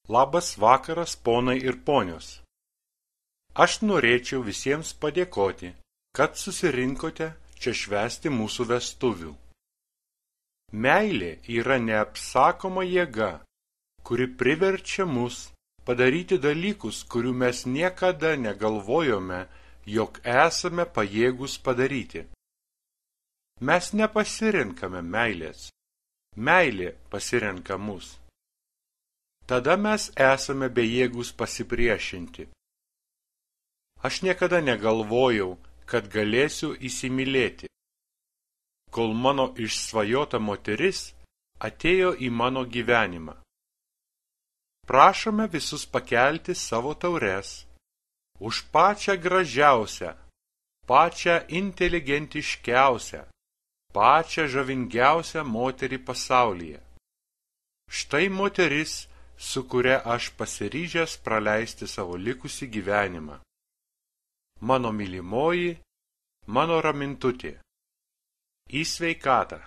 Labas vakaras, ponai ir ponios. Aš norėčiau visiems padėkoti, kad susirinkote čia švęsti mūsų vestuvių. Meilė yra neapsakoma jėga, kuri priverčia mus padaryti dalykus, kurių mes niekada negalvojome, jog esame pajėgus padaryti. Mes nepasirenkame meilės, meilė pasirenka mus. Tada mes esame bejėgus pasipriešinti. Aš niekada negalvojau, kad galėsiu įsimylėti, kol mano išsvajota moteris atėjo į mano gyvenimą. Prašome visus pakelti savo taures už pačią gražiausią, pačią inteligentiškiausią, pačią žavingiausią moterį pasaulyje. Štai moteris, su kuria aš pasiryžęs praleisti savo likusį gyvenimą. Mano mylimoji, mano ramintutė. Į sveikatą.